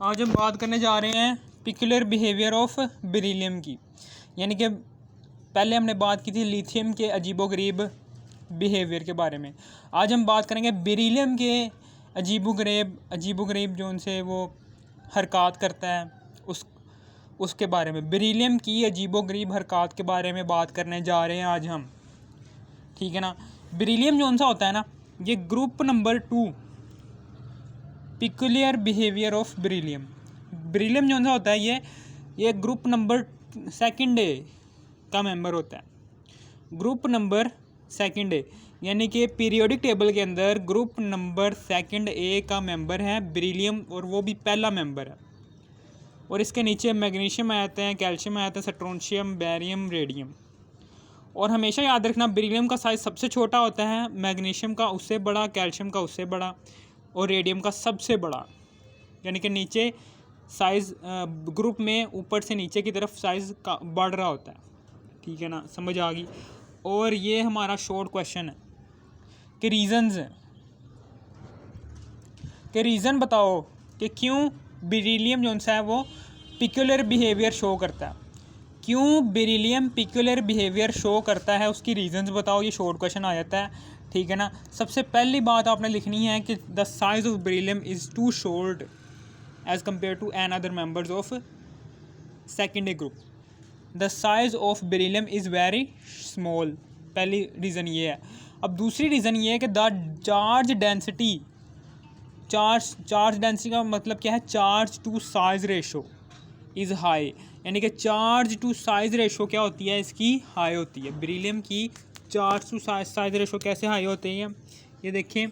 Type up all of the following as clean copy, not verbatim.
आज हम बात करने जा रहे हैं पिकुलर बिहेवियर ऑफ बेरिलियम की। यानी कि पहले हमने बात की थी लिथियम के अजीबोगरीब बिहेवियर के बारे में। आज हम बात करेंगे बेरिलियम के अजीबोगरीब जो उनसे वो हरकत करता है उसके बारे में। बेरिलियम की अजीबोगरीब हरकत के बारे में बात करने जा रहे हैं आज हम, ठीक है ना। बेरिलियम जो सा होता है ना, ये group number 2 peculiar behaviour of beryllium. Beryllium जो सा होता है ये ग्रुप नंबर 2 का मेंबर होता है। ग्रुप नंबर 2 यानी कि पीरियोडिक टेबल के अंदर ग्रुप नंबर 2 का मेंबर है बेरिलियम, और वो भी पहला मेंबर है। और इसके नीचे मैग्नीशियम आ जाते हैं, कैल्शियम आ जाता है, स्ट्रोंशियम, बैरियम, रेडियम। और हमेशा याद रखना बेरिलियम का साइज़ सबसे छोटा होता है, मैग्नीशियम का उससे बड़ा, कैल्शियम का उससे बड़ा, और रेडियम का सबसे बड़ा। यानी कि नीचे साइज़ ग्रुप में ऊपर से नीचे की तरफ साइज़ का बढ़ रहा होता है, ठीक है ना। समझ आ गई। और ये हमारा शॉर्ट क्वेश्चन है कि रीज़न बताओ कि क्यों बेरिलियम जो सा है वो पिकुलर बिहेवियर शो करता है। क्यों बेरिलियम पिकुलर बिहेवियर शो करता है, उसकी रीजंस बताओ। ये शॉर्ट क्वेश्चन आ जाता है, ठीक है ना। सबसे पहली बात आपने लिखनी है कि the size of beryllium is too short as compare to an other members of secondary group. The size of beryllium is very small. पहली रीज़न ये है। अब दूसरी रीज़न ये है कि द चार्ज डेंसिटी का मतलब क्या है, charge to size ratio is high. यानी कि चार्ज टू साइज रेशो क्या होती है, इसकी हाई होती है। बेरिलियम की चार्ज टू साइज रेशो कैसे हाई होते हैं, ये देखें।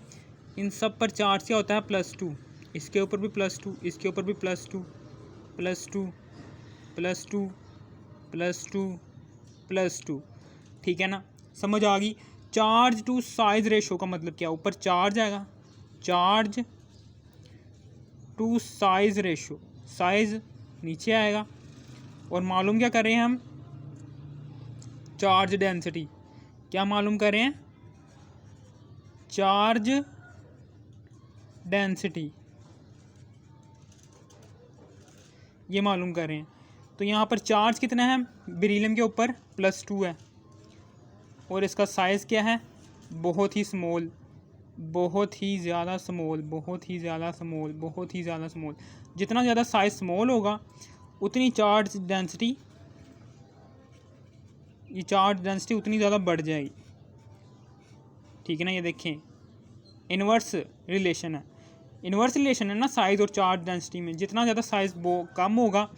इन सब पर चार्ज क्या होता है, +2। इसके ऊपर भी +2, इसके ऊपर भी +2, +2, +2, +2, +2, ठीक है ना। समझ आ गई। चार्ज टू साइज रेशो का मतलब क्या, ऊपर चार्ज आएगा, charge to size ratio, size नीचे आएगा। और मालूम क्या कर रहे हैं हम, चार्ज डेंसिटी। क्या मालूम कर रहे हैं, चार्ज डेंसिटी ये मालूम कर रहे हैं। तो यहाँ पर चार्ज कितना है बेरिलियम के ऊपर, +2 है। और इसका साइज़ क्या है, बहुत ही स्मॉल, बहुत ही ज़्यादा स्मॉल, बहुत ही ज़्यादा स्मॉल, बहुत ही ज़्यादा स्मॉल। जितना ज़्यादा साइज़ स्मॉल होगा उतनी चार्ज डेंसिटी उतनी ज़्यादा बढ़ जाएगी, ठीक है ना। ये देखें, इन्वर्स रिलेशन है ना साइज़ और चार्ज डेंसिटी में। जितना ज़्यादा साइज़ कम होगा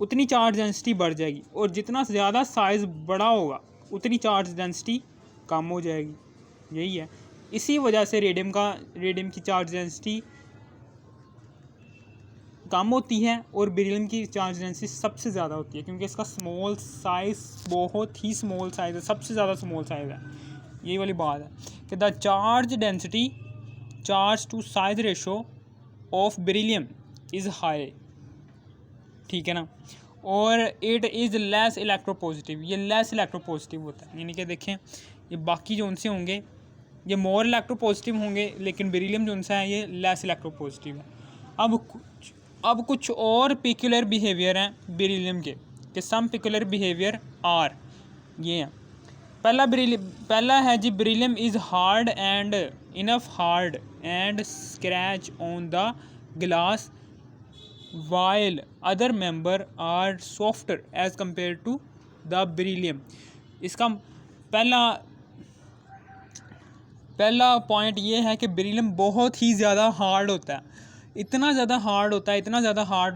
उतनी चार्ज डेंसिटी बढ़ जाएगी, और जितना ज़्यादा साइज़ बड़ा होगा उतनी चार्ज डेंसिटी कम हो जाएगी। यही है। इसी वजह से रेडियम की चार्ज डेंसिटी कम होती है और बेरिलियम की चार्ज डेंसिटी सबसे ज़्यादा होती है, क्योंकि इसका स्मॉल साइज़, बहुत ही स्मॉल साइज़ है, सबसे ज़्यादा स्मॉल साइज़ है। यही वाली बात है कि the charge density, charge to size ratio of beryllium is high, ठीक है ना। और इट इज़ लेस इलेक्ट्रोपॉजिटिव, ये लेस इलेक्ट्रोपॉजिटिव होता है। यानी कि देखें, ये बाकी जो उनसे होंगे ये मोर इलेक्ट्रोपॉजिटिव होंगे, लेकिन बेरिलियम जो उनसा है ये लेस इलेक्ट्रोपॉजिटिव है। अब कुछ और पिकुलर बिहेवियर हैं बेरिलियम के, कि सम पिकुलर बिहेवियर आर ये हैं। पहला है जी, beryllium is hard and enough hard and scratch on the glass while other member are softer as compare to the beryllium. इसका पहला पॉइंट ये है कि बेरिलियम बहुत ही ज़्यादा हार्ड होता है। इतना ज़्यादा हार्ड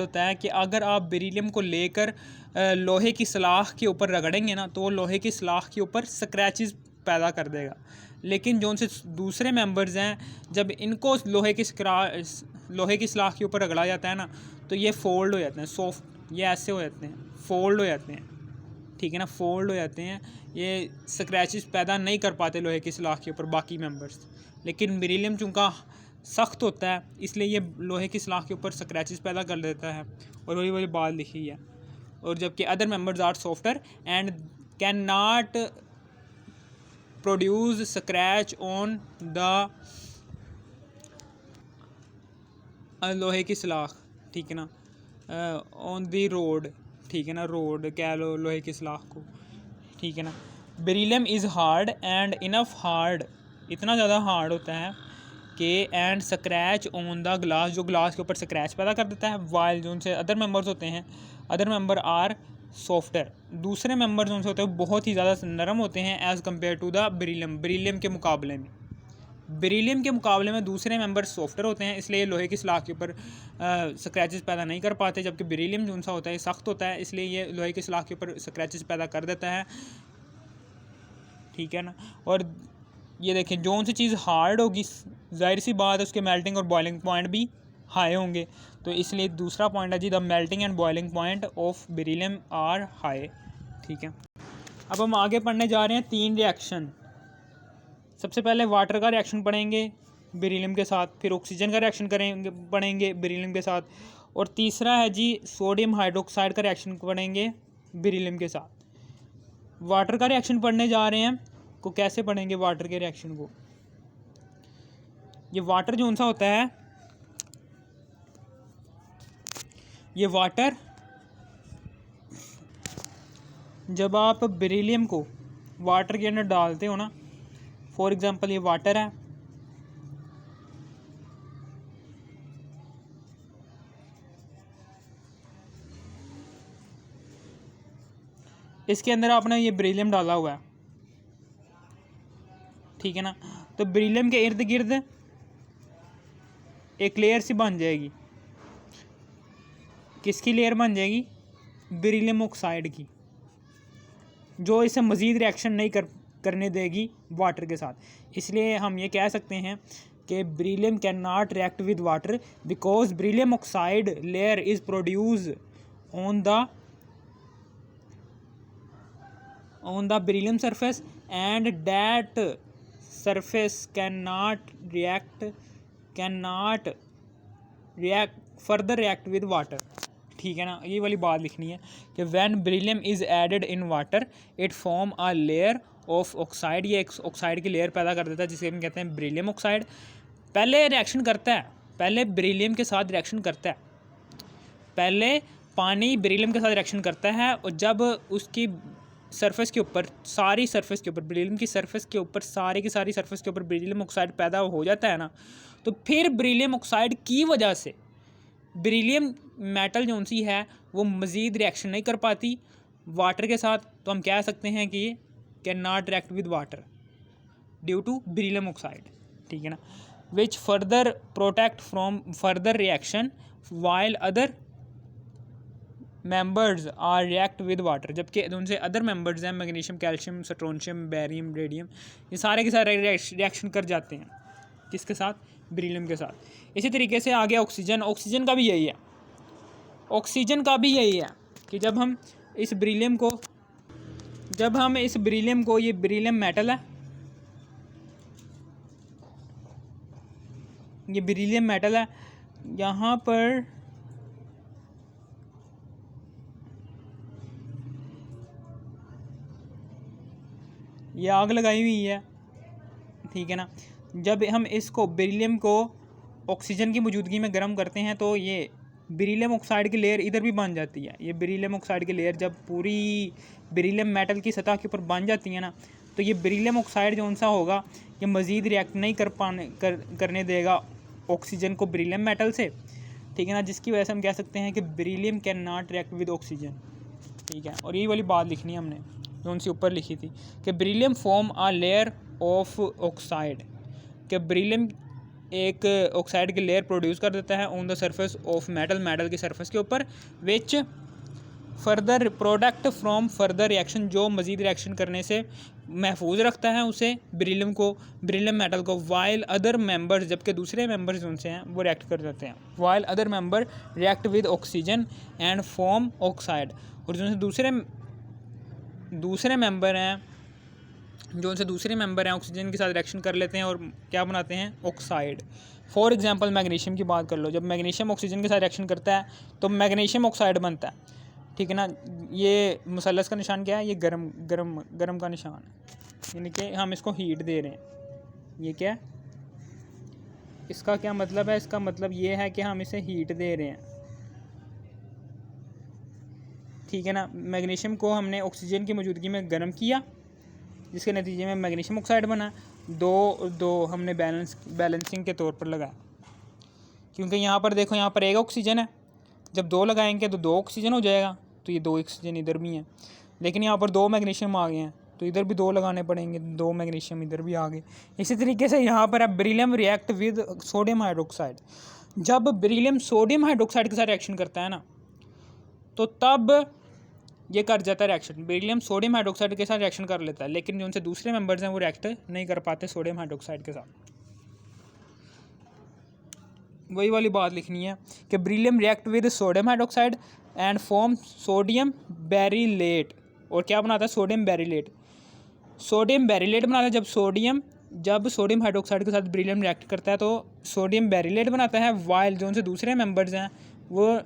होता है कि अगर आप बेरिलियम को लेकर लोहे की सलाख के ऊपर रगड़ेंगे ना, तो वो लोहे की सलाख के ऊपर स्क्रैचेस पैदा कर देगा। लेकिन जो उनसे दूसरे मेंबर्स हैं, जब इनको लोहे की सलाख के ऊपर रगड़ा जाता है ना, तो ये फोल्ड हो जाते हैं, सॉफ्ट, ये ऐसे हो जाते हैं, फोल्ड हो जाते हैं, ठीक है ना, फोल्ड हो जाते हैं। ये स्क्रैचेस पैदा नहीं कर पाते लोहे की सलाख के ऊपर बाकी मेंबर्स। लेकिन बेरिलियम चूँकि सख्त होता है, इसलिए ये लोहे की सलाख के ऊपर स्क्रैचेस पैदा कर देता है, और वही वही बात लिखी है। और जबकि other members are softer and can not produce scratch on the लोहे की सलाख। ठीक है ना, ऑन दी रोड, ठीक है ना, रोड कह लो लोहे की सलाख को, ठीक है ना। Beryllium is hard and enough hard, इतना ज़्यादा हार्ड होता है कि and scratch on the glass, जो ग्लास के ऊपर स्क्रैच पैदा कर देता है। वाइल जो उनसे अदर मेंबर्स होते हैं, अदर मेंबर आर सॉफ्टर, दूसरे मेंबर जो उनसे होते हैं बहुत ही ज़्यादा नरम होते हैं as compared to the beryllium, beryllium के मुकाबले में। बेरिलियम के मुकाबले में दूसरे मेंबर सॉफ्टर होते हैं, इसलिए लोहे की सलाख के ऊपर स्क्रैचेस पैदा नहीं कर पाते, जबकि बेरिलियम जो सा होता है सख्त होता है, इसलिए ये लोहे की सलाख के ऊपर स्क्रैचेस पैदा कर देता है, ठीक है ना। और ये देखें, जो सी चीज़ हार्ड होगी जाहिर सी बात है उसके मेल्टिंग और बॉइलिंग पॉइंट भी हाई होंगे, तो इसलिए दूसरा पॉइंट है जी, the melting and boiling point of beryllium are high, ठीक है। अब हम आगे पढ़ने जा रहे हैं 3 रिएक्शन। सबसे पहले वाटर का रिएक्शन पढ़ेंगे बेरिलियम के साथ, फिर ऑक्सीजन का रिएक्शन पढ़ेंगे बेरिलियम के साथ, और तीसरा है जी सोडियम हाइड्रोक्साइड का रिएक्शन पढ़ेंगे बेरिलियम के साथ। वाटर का रिएक्शन पढ़ने जा रहे हैं, को कैसे पढ़ेंगे वाटर के रिएक्शन को। ये वाटर जो सा होता है, ये वाटर जब आप बेरिलियम को वाटर के अंदर डालते हो ना, फॉर एग्जांपल ये वाटर है, इसके अंदर आपने ये बेरिलियम डाला हुआ है, ठीक है ना। तो बेरिलियम के इर्द गिर्द एक लेयर सी बन जाएगी, किसकी लेयर बन जाएगी, बेरिलियम ऑक्साइड की, जो इसे मज़ीद रिएक्शन नहीं करने देगी वाटर के साथ। इसलिए हम ये कह सकते हैं कि beryllium can not react with water because beryllium oxide layer is produce on the beryllium surface and that surface cannot further react with water, ठीक है ना। ये वाली बात लिखनी है कि when beryllium is added in water it form a layer of oxide, ये एक ऑक्साइड की लेयर पैदा कर देता है जिसे हम कहते हैं बेरिलियम ऑक्साइड। पहले रिएक्शन करता है, पहले बेरिलियम के साथ रिएक्शन करता है, पहले पानी बेरिलियम के साथ रिएक्शन करता है, और जब उसकी सरफेस के ऊपर, सारी सरफेस के ऊपर, बेरिलियम की सरफेस के ऊपर, सारी की सारी सरफेस के ऊपर बेरिलियम ऑक्साइड पैदा हो जाता है ना, तो फिर बेरिलियम ऑक्साइड की वजह से बेरिलियम मेटल जो सी है वो मज़ीद रिएक्शन नहीं कर पाती वाटर के साथ, तो हम कह सकते हैं कि ये can not react with water due to beryllium oxide, ठीक है ना। Which further protect from further reaction while other members are react with water, जबकि उनसे अदर मेंबर्स हैं magnesium, calcium, strontium, barium, radium, ये सारे के सारे रिएक्शन कर जाते हैं किसके साथ, बेरिलियम के साथ। इसी तरीके से आगे ऑक्सीजन, ऑक्सीजन का भी यही है, ऑक्सीजन का भी यही है कि जब हम इस बेरिलियम को, ये बेरिलियम मेटल है, ये बेरिलियम मेटल है, यहाँ पर ये आग लगाई हुई है, ठीक है ना। जब हम इसको बेरिलियम को ऑक्सीजन की मौजूदगी में गर्म करते हैं तो ये बेरिलियम ऑक्साइड की लेयर इधर भी बन जाती है। ये बेरिलियम ऑक्साइड की लेयर जब पूरी बेरिलियम मेटल की सतह के ऊपर बन जाती है ना, तो ये बेरिलियम ऑक्साइड जो सा होगा ये मज़ीद रिएक्ट नहीं करने देगा ऑक्सीजन को बेरिलियम मेटल से, ठीक है ना, जिसकी वजह से हम कह सकते हैं कि beryllium can not react with oxygen, ठीक है। और यही वाली बात लिखनी है हमने जो उनसे ऊपर लिखी थी कि beryllium form a layer of oxide, कि बेरिलियम एक ऑक्साइड की लेयर प्रोड्यूस कर देता है on the surface of metal, metal की सरफेस के ऊपर, which further product from further reaction, जो मज़ीद रिएक्शन करने से महफूज रखता है उसे बेरिलियम को, बेरिलियम मेटल को, वाइल अदर मेंबर्स, जबकि दूसरे मेंबर्स उनसे हैं वो रिएक्ट कर जाते हैं, while other member react with oxygen and form oxide, और जो दूसरे मेंबर हैं, जो उनसे दूसरे मेंबर हैं ऑक्सीजन के साथ रिएक्शन कर लेते हैं और क्या बनाते हैं, ऑक्साइड। फॉर एग्जांपल मैग्नीशियम की बात कर लो, जब मैग्नीशियम ऑक्सीजन के साथ रिएक्शन करता है तो मैग्नीशियम ऑक्साइड बनता है, ठीक है ना। ये मुसल्लस का निशान क्या है, ये गरम का निशान है, यानी कि हम इसको हीट दे रहे हैं। ये क्या है, इसका क्या मतलब है, इसका मतलब ये है कि हम इसे हीट दे रहे हैं, ठीक है ना। मैग्नीशियम को हमने ऑक्सीजन की मौजूदगी में गर्म किया, जिसके नतीजे में मैग्नीशियम ऑक्साइड बना। दो हमने बैलेंसिंग के तौर पर लगाया, क्योंकि यहाँ पर देखो, यहाँ पर एक ऑक्सीजन है, जब 2 लगाएंगे तो 2 ऑक्सीजन हो जाएगा, तो ये 2 ऑक्सीजन इधर भी हैं। लेकिन यहाँ पर 2 मैग्नीशियम आ गए हैं, तो इधर भी 2 लगाने पड़ेंगे, 2 मैग्नीशियम इधर भी आ गए। इसी तरीके से यहाँ पर अब beryllium react with sodium hydroxide. जब बेरिलियम सोडियम हाइड्रोक्साइड के साथ रिएक्शन करता है ना, तो तब ये कर जाता है रिएक्शन, बेरिलियम सोडियम हाइड्रोक्साइड के साथ रिएक्शन कर लेता है, लेकिन जो उनसे दूसरे मेंबर्स हैं वो रिएक्ट नहीं कर पाते सोडियम हाइड्रोक्साइड के साथ। वही वाली बात लिखनी है कि beryllium react with sodium hydroxide and form sodium beryllate. और क्या बनाता है? Sodium beryllate. सोडियम बेरिलेट बनाता है जब सोडियम हाइड्रोक्साइड के साथ बेरिलियम रिएक्ट करता है तो सोडियम बेरिलेट बनाता है, वाइल जो उनसे दूसरे मेंबर्स हैं वो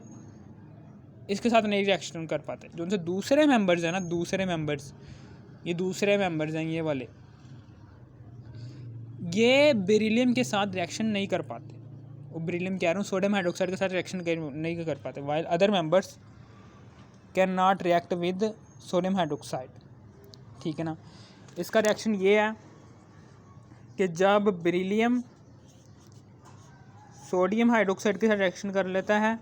इसके साथ नहीं रिएक्शन कर पाते। जो उनसे दूसरे मेंबर्स हैं ना, दूसरे मेंबर्स हैं ये वाले, ये बेरिलियम के साथ रिएक्शन नहीं कर पाते। वो बेरिलियम कह रहा हूँ, सोडियम हाइड्रोक्साइड के साथ रिएक्शन नहीं कर पाते, while other members can not react with sodium hydroxide. ठीक है ना। इसका रिएक्शन ये है कि जब बेरिलियम सोडियम हाइड्रोक्साइड के साथ रिएक्शन कर लेता है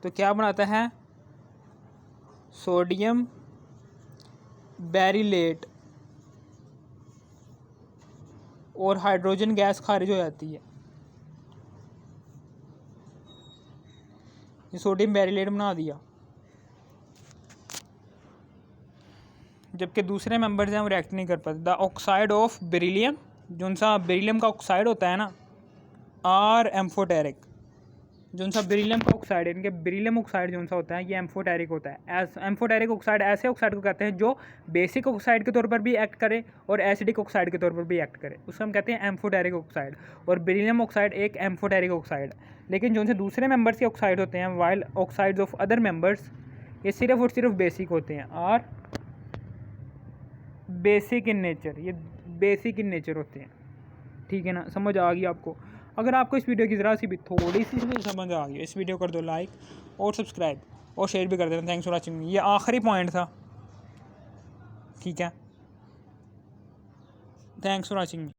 तो क्या बनाता है? सोडियम बेरिलेट, और हाइड्रोजन गैस खारिज हो जाती है। ये सोडियम बेरिलेट बना दिया, जबकि दूसरे मेंबर्स हैं वो रिएक्ट नहीं कर पाते। द ऑक्साइड ऑफ बेरिलियम, जो सा बेरिलियम का ऑक्साइड होता है ना, आर एम्फोटेरिक। जो सा बेरिलियम का ऑक्साइड है, इनके बेरिलियम ऑक्साइड जो सा होता है ये एम्फोटेरिक होता है। एम्फोटेरिक ऑक्साइड ऐसे ऑक्साइड को कहते हैं जो बेसिक ऑक्साइड के तौर पर भी एक्ट करे और एसिडिक ऑक्साइड के तौर पर भी एक्ट करे, उसको हम कहते हैं एम्फोटेरिक ऑक्साइड। और बेरिलियम ऑक्साइड एक एम्फोटेरिक ऑक्साइड है। लेकिन जो उनसे दूसरे मेंबर्स के ऑक्साइड होते हैं, while oxides of other members, ये सिर्फ और सिर्फ बेसिक होते हैं और बेसिक इन नेचर, ये बेसिक इन नेचर होते हैं। ठीक है ना, समझ आ गई आपको? अगर आपको इस वीडियो की ज़रा सी भी थोड़ी सी भी समझ आ गई, इस वीडियो कर दो लाइक और सब्सक्राइब और शेयर भी कर देना। Thanks for watching. ये आखिरी पॉइंट था, ठीक है। Thanks for watching.